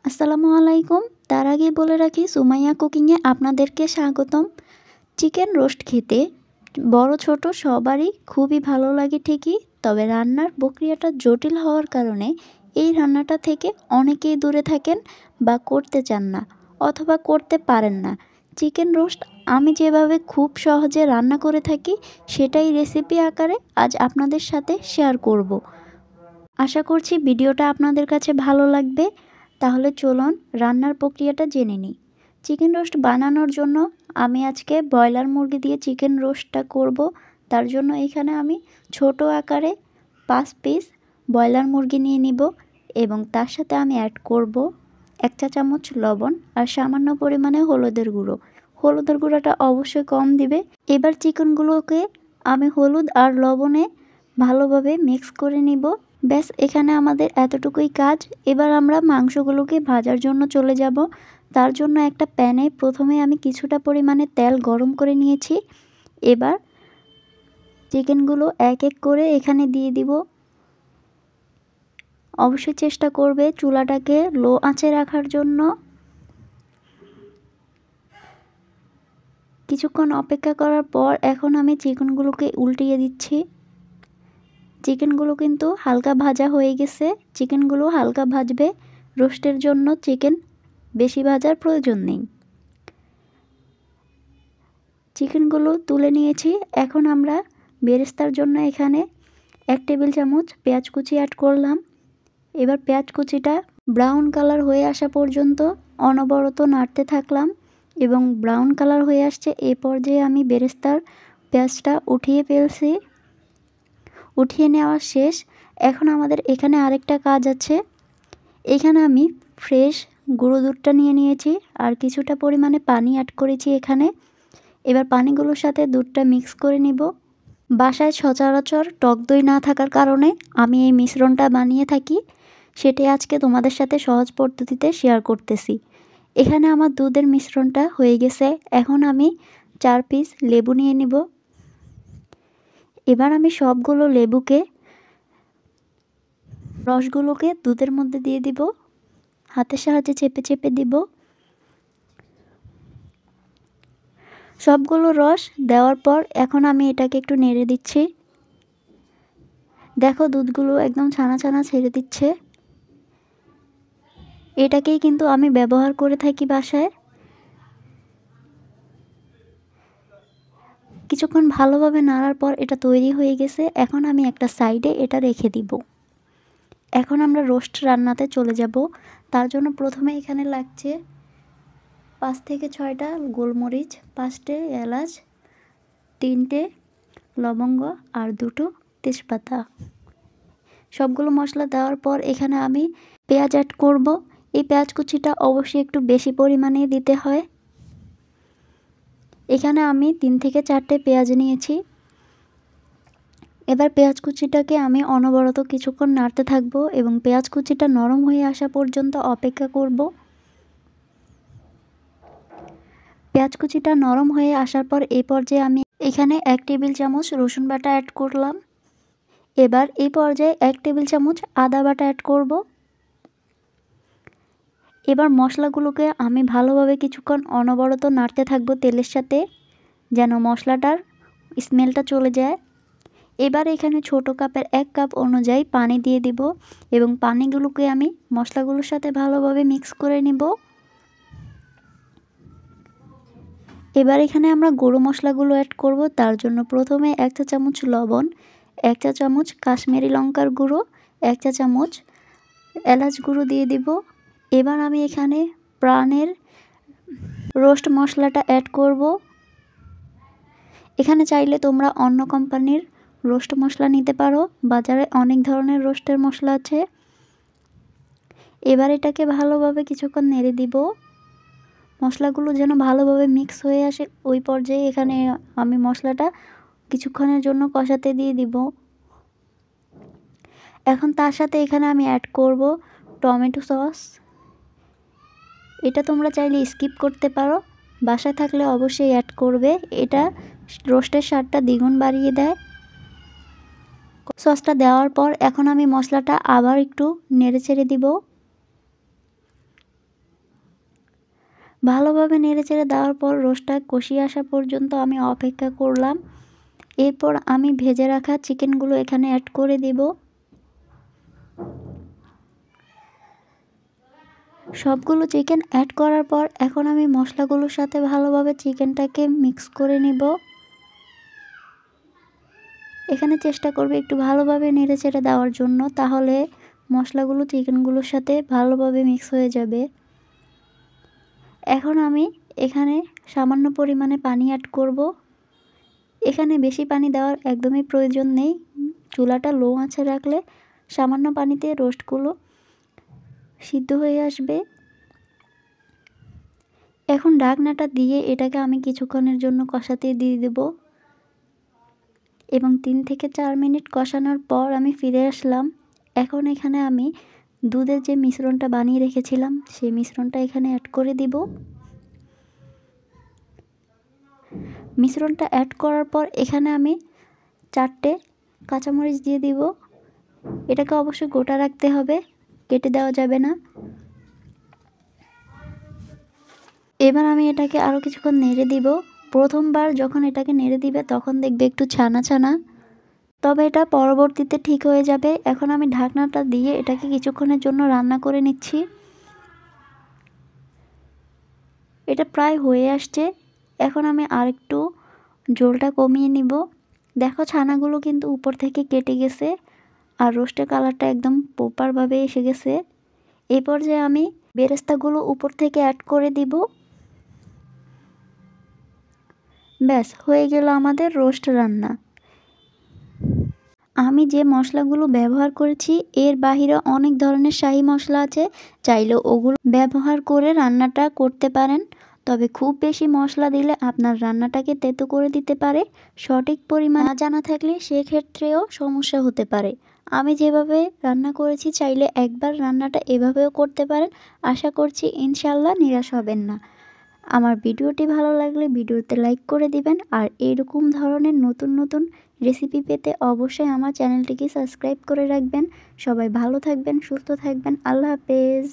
আসসালামু আলাইকুম। তার আগেই বলে রাখি সুমাইয়া কুকিংয়ে আপনাদেরকে স্বাগতম। চিকেন রোস্ট খেতে বড় ছোট সবারই খুবই ভালো লাগে ঠিকই, তবে রান্নার প্রক্রিয়াটা জটিল হওয়ার কারণে এই রান্নাটা থেকে অনেকেই দূরে থাকেন বা করতে চান না অথবা করতে পারেন না। চিকেন রোস্ট আমি যেভাবে খুব সহজে রান্না করে থাকি সেটাই রেসিপি আকারে আজ আপনাদের সাথে শেয়ার করব। আশা করছি ভিডিওটা আপনাদের কাছে ভালো লাগবে। তাহলে চলুন রান্নার প্রক্রিয়াটা জেনে নিই। চিকেন রোস্ট বানানোর জন্য আমি আজকে ব্রয়লার মুরগি দিয়ে চিকেন রোস্টটা করব। তার জন্য এখানে আমি ছোট আকারে 5 পিস ব্রয়লার মুরগি নিয়ে নিব এবং তার সাথে আমি অ্যাড করব 1 চা চামচ লবণ আর সামান্য পরিমাণে হলুদের গুঁড়ো। হলুদের গুঁড়োটা অবশ্যই কম দিবে। এবার চিকেনগুলোকে আমি হলুদ আর লবণে ভালোভাবে মিক্স করে নিব। ব্যাস, এখানে আমাদের এতটুকুই কাজ। এবার আমরা মাংসগুলোকে ভাজার জন্য চলে যাব। তার জন্য একটা প্যানে প্রথমে আমি কিছুটা পরিমাণে তেল গরম করে নিয়েছি। এবার চিকেনগুলো এক এক করে এখানে দিয়ে দিব। অবশ্যই চেষ্টা করবে চুলাটাকে লো আঁচে রাখার জন্য। কিছুক্ষণ অপেক্ষা করার পর এখন আমি চিকেনগুলোকে উল্টিয়ে দিচ্ছি। চিকেনগুলো কিন্তু হালকা ভাজা হয়ে গেছে। চিকেনগুলো হালকা ভাজবে, রোস্টের জন্য চিকেন বেশি ভাজার প্রয়োজন নেই। চিকেনগুলো তুলে নিয়েছি। এখন আমরা বেরেস্তার জন্য এখানে 1 টেবিল চামচ পেঁয়াজ কুচি অ্যাড করলাম। এবার পেঁয়াজ কুচিটা ব্রাউন কালার হয়ে আসা পর্যন্ত অনবরত নাড়তে থাকলাম এবং ব্রাউন কালার হয়ে আসছে। এ পর্যায়ে আমি বেরেস্তার পেঁয়াজটা উঠিয়ে ফেলছি। উঠিয়ে নেওয়া শেষ। এখন আমাদের এখানে আরেকটা কাজ আছে। এখানে আমি ফ্রেশ গুঁড়ো দুধটা নিয়ে নিয়েছি আর কিছুটা পরিমাণে পানি অ্যাড করেছি এখানে। এবার পানিগুলোর সাথে দুধটা মিক্স করে নিব। বাসায় সচরাচর টক দই না থাকার কারণে আমি এই মিশ্রণটা বানিয়ে থাকি, সেটাই আজকে তোমাদের সাথে সহজ পদ্ধতিতে শেয়ার করতেছি। এখানে আমার দুধের মিশ্রণটা হয়ে গেছে। এখন আমি 4 পিস লেবু নিয়ে নিব। এবার আমি সবগুলো লেবুকে রসগুলোকে দুধের মধ্যে দিয়ে দিব। হাতের সাহায্যে চেপে চেপে দিব। সবগুলো রস দেওয়ার পর এখন আমি এটাকে একটু নেড়ে দিচ্ছি। দেখো দুধগুলো একদম ছানা ছানা ছেড়ে দিচ্ছে। এটাকেই কিন্তু আমি ব্যবহার করে থাকি বাসায়। কিছুক্ষণ ভালোভাবে নাড়ার পর এটা তৈরি হয়ে গেছে। এখন আমি একটা সাইডে এটা রেখে দিব। এখন আমরা রোস্ট রান্নাতে চলে যাব। তার জন্য প্রথমে এখানে লাগছে 5 থেকে 6টা গোলমরিচ, 5টে এলাচ, 3টে লবঙ্গ আর 2টো তেজপাতা। সবগুলো মশলা দেওয়ার পর এখানে আমি পেঁয়াজ অ্যাড করব। এই পেঁয়াজ কুচিটা অবশ্যই একটু বেশি পরিমাণে দিতে হয়। এখানে আমি 3 থেকে 4টে পেঁয়াজ নিয়েছি। এবার পেঁয়াজ কুচিটাকে আমি অনবরত কিছুক্ষণ নাড়তে থাকবো এবং পেঁয়াজ কুচিটা নরম হয়ে আসা পর্যন্ত অপেক্ষা করব। পেঁয়াজ কুচিটা নরম হয়ে আসার পর এই পর্যায়ে আমি এখানে 1 টেবিল চামচ রসুন বাটা অ্যাড করলাম। এবার এই পর্যায়ে 1 টেবিল চামচ আদা বাটা অ্যাড করব। এবার মশলাগুলোকে আমি ভালোভাবে কিছুক্ষণ অনবরত নাড়তে থাকবো তেলের সাথে, যেন মশলাটার স্মেলটা চলে যায়। এবার এখানে ছোট কাপের 1 কাপ অনুযায়ী পানি দিয়ে দিব এবং পানিগুলোকে আমি মশলাগুলোর সাথে ভালোভাবে মিক্স করে নিব। এবার এখানে আমরা গুঁড়ো মশলাগুলো অ্যাড করব। তার জন্য প্রথমে 1 চা চামচ লবণ, 1 চা চামচ কাশ্মীরি লঙ্কার গুঁড়ো, 1 চা চামচ এলাচ গুঁড়ো দিয়ে দিব। এবার আমি এখানে প্রাণের রোস্ট মশলাটা অ্যাড করব। এখানে চাইলে তোমরা অন্য কোম্পানির রোস্ট মশলা নিতে পারো, বাজারে অনেক ধরনের রোস্টের মশলা আছে। এবার এটাকে ভালোভাবে কিছুক্ষণ নেড়ে দিব। মশলাগুলো যেন ভালোভাবে মিক্স হয়ে আসে, ওই পর্যায়ে এখানে আমি মশলাটা কিছুক্ষণের জন্য কষাতে দিয়ে দিব। এখন তার সাথে এখানে আমি অ্যাড করব টমেটো সস। এটা তোমরা চাইলে স্কিপ করতে পারো, বাসায় থাকলে অবশ্যই অ্যাড করবে। এটা রোস্টের স্বাদটা দ্বিগুণ বাড়িয়ে দেয়। সসটা দেওয়ার পর এখন আমি মশলাটা আবার একটু নেড়ে ছেড়ে দিব। ভালোভাবে নেড়েচেড়ে দেওয়ার পর রোস্টটা কষিয়ে আসা পর্যন্ত আমি অপেক্ষা করলাম। এরপর আমি ভেজে রাখা চিকেনগুলো এখানে অ্যাড করে দিব। সবগুলো চিকেন অ্যাড করার পর এখন আমি মশলাগুলোর সাথে ভালোভাবে চিকেনটাকে মিক্স করে নিব। এখানে চেষ্টা করবে একটু ভালোভাবে নেড়েচেড়ে দেওয়ার জন্য, তাহলে মশলাগুলো চিকেনগুলোর সাথে ভালোভাবে মিক্স হয়ে যাবে। এখন আমি এখানে সামান্য পরিমাণে পানি অ্যাড করব। এখানে বেশি পানি দেওয়ার একদমই প্রয়োজন নেই। চুলাটা লো আঁচে রাখলে সামান্য পানিতে রোস্টগুলো সিদ্ধ হয়ে আসবে। এখন ঢাকনাটা দিয়ে এটাকে আমি কিছুক্ষণের জন্য কষাতে দিয়ে দেব এবং 3 থেকে 4 মিনিট কষানোর পর আমি ফিরে আসলাম। এখন এখানে আমি দুধের যে মিশ্রণটা বানিয়ে রেখেছিলাম সেই মিশ্রণটা এখানে অ্যাড করে দিব। মিশ্রণটা অ্যাড করার পর এখানে আমি 4টে কাঁচামরিচ দিয়ে দিব। এটাকে অবশ্যই গোটা রাখতে হবে, কেটে দেওয়া যাবে না। এবার আমি এটাকে আরও কিছুক্ষণ নেড়ে দিব। প্রথমবার যখন এটাকে নেড়ে দিবে তখন দেখবে একটু ছানা ছানা, তবে এটা পরবর্তীতে ঠিক হয়ে যাবে। এখন আমি ঢাকনাটা দিয়ে এটাকে কিছুক্ষণের জন্য রান্না করে নিচ্ছি। এটা প্রায় হয়ে আসছে। এখন আমি আরেকটু ঝোলটা কমিয়ে নিব। দেখো ছানাগুলো কিন্তু উপর থেকে কেটে গেছে আর রোস্টের কালারটা একদম প্রপারভাবে এসে গেছে। এই পর্যায়ে আমি বেরেস্তাগুলো উপর থেকে অ্যাড করে দিব। ব্যাস হয়ে গেল আমাদের রোস্ট রান্না। আমি যে মশলাগুলো ব্যবহার করেছি এর বাহিরে অনেক ধরনের শাহি মশলা আছে, চাইলে ওগুলো ব্যবহার করে রান্নাটা করতে পারেন। তবে খুব বেশি মশলা দিলে আপনার রান্নাটাকে তেতো করে দিতে পারে। সঠিক পরিমাণ না জানা থাকলে সেক্ষেত্রেও সমস্যা হতে পারে। আমি যেভাবে রান্না করেছি চাইলে একবার রান্নাটা এভাবেও করতে পারেন। আশা করছি ইনশাল্লাহ নিরাশ হবেন না। আমার ভিডিওটি ভালো লাগলে ভিডিওতে লাইক করে দিবেন আর এরকম ধরনের নতুন নতুন রেসিপি পেতে অবশ্যই আমার চ্যানেলটিকে সাবস্ক্রাইব করে রাখবেন। সবাই ভালো থাকবেন, সুস্থ থাকবেন। আল্লাহ হাফেজ।